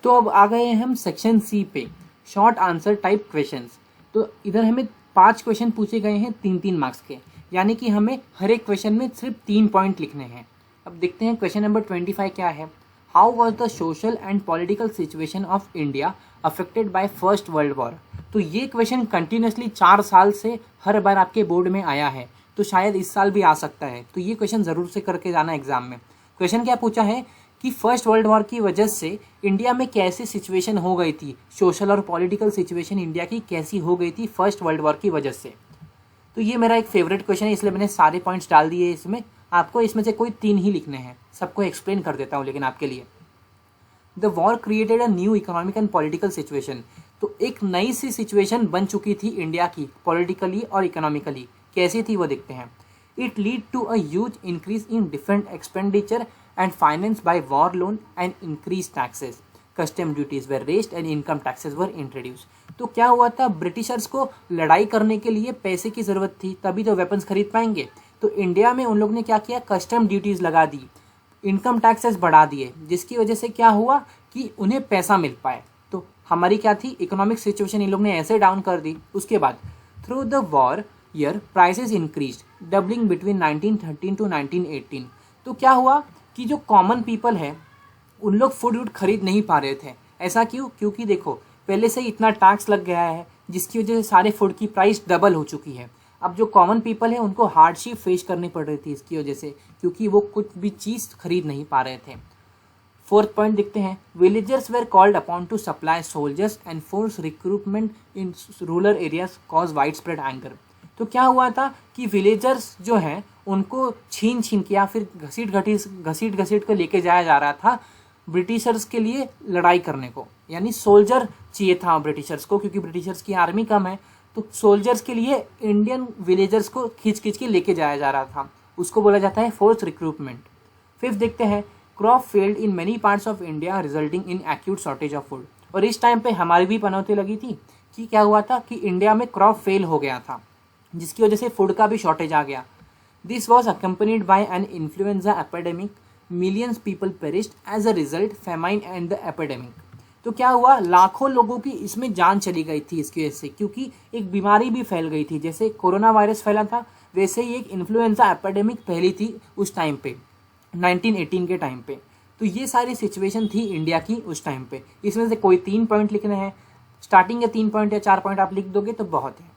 तो अब आ गए हैं हम सेक्शन सी पे, शॉर्ट आंसर टाइप क्वेश्चंस। तो इधर हमें 5 क्वेश्चन पूछे गए हैं 3-3 मार्क्स के, यानी कि हमें हर एक क्वेश्चन में सिर्फ 3 पॉइंट लिखने हैं। अब देखते हैं क्वेश्चन नंबर 25 क्या है। How was the social and political situation of India affected by first world war. तो ये क्वेश्चन कंटिन्यूसली 4 साल से हर बार आपके बोर्ड में आया है, तो शायद इस साल भी आ सकता है, तो ये क्वेश्चन ज़रूर से करके जाना एग्जाम में। क्वेश्चन क्या पूछा है कि फर्स्ट वर्ल्ड वॉर की वजह से इंडिया में कैसी सिचुएशन हो गई थी, सोशल और पॉलिटिकल सिचुएशन इंडिया की कैसी हो गई थी फर्स्ट वर्ल्ड वॉर की वजह से। तो ये मेरा एक फेवरेट क्वेश्चन है, इसलिए मैंने सारे पॉइंट्स डाल दिए इसमें। आपको इसमें से कोई 3 ही लिखने हैं, सबको एक्सप्लेन कर देता हूँ लेकिन आपके लिए। The war created a new economic and political situation. तो एक नई सी सिचुएशन बन चुकी थी इंडिया की पॉलिटिकली और इकोनॉमिकली। कैसी थी वो देखते हैं। It lead to a huge increase in different expenditure and finance by war loan and increase taxes, custom duties were raised and income taxes were introduce. तो क्या हुआ था, ब्रिटिशर्स को लड़ाई करने के लिए पैसे की जरूरत थी, तभी तो वेपन्स खरीद पाएंगे। तो इंडिया में उन लोग ने क्या किया, कस्टम ड्यूटीज लगा दी, इनकम टैक्सेस बढ़ा दिए, जिसकी वजह से क्या हुआ कि उन्हें पैसा मिल पाए। तो हमारी क्या थी, इकोनॉमिक सिचुएशन इन लोग ने ऐसे डाउन कर दी। उसके बाद through the war year prices increase doubling between 1913 to 1918। तो क्या हुआ कि जो कॉमन पीपल है उन लोग फूड खरीद नहीं पा रहे थे। ऐसा क्यों, क्योंकि देखो पहले से ही इतना टैक्स लग गया है, जिसकी वजह से सारे फूड की प्राइस डबल हो चुकी है। अब जो कॉमन पीपल है उनको हार्डशिप फेस करनी पड़ रही थी इसकी वजह से, क्योंकि वो कुछ भी चीज़ खरीद नहीं पा रहे थे। 4th पॉइंट देखते हैं। Villagers where called upon two supply soldiers and force recruitment in rural areas cause wide spread anger. तो क्या हुआ था कि विलेजर्स जो हैं उनको छीन के या फिर घसीट कर लेके जाया जा रहा था ब्रिटिशर्स के लिए लड़ाई करने को। यानी सोल्जर चाहिए था ब्रिटिशर्स को, क्योंकि ब्रिटिशर्स की आर्मी कम है, तो सोल्जर्स के लिए इंडियन विलेजर्स को खींच के लेके जाया जा रहा था। उसको बोला जाता है फोर्स रिक्रूटमेंट। 5th देखते हैं। Crop failed in many parts of India resulting in acute shortage of food. और इस टाइम पे हमारी भी पनौती लगी थी कि क्या हुआ था कि इंडिया में क्रॉप फेल हो गया था, जिसकी वजह से फूड का भी शॉर्टेज आ गया। This was accompanied by an influenza epidemic, millions people perished as a result famine and the epidemic. तो क्या हुआ, लाखों लोगों की इसमें जान चली गई थी इसकी वजह से, क्योंकि एक बीमारी भी फैल गई थी। जैसे कोरोना वायरस फैला था, वैसे ही एक इन्फ्लुएंजा एपिडेमिक फैली थी उस टाइम पे, 1918 के टाइम पे। तो ये सारी सिचुएशन थी इंडिया की उस टाइम पे। इसमें से कोई 3 पॉइंट लिखने हैं। स्टार्टिंग के 3 पॉइंट या 4 पॉइंट आप लिख दोगे तो बहुत है।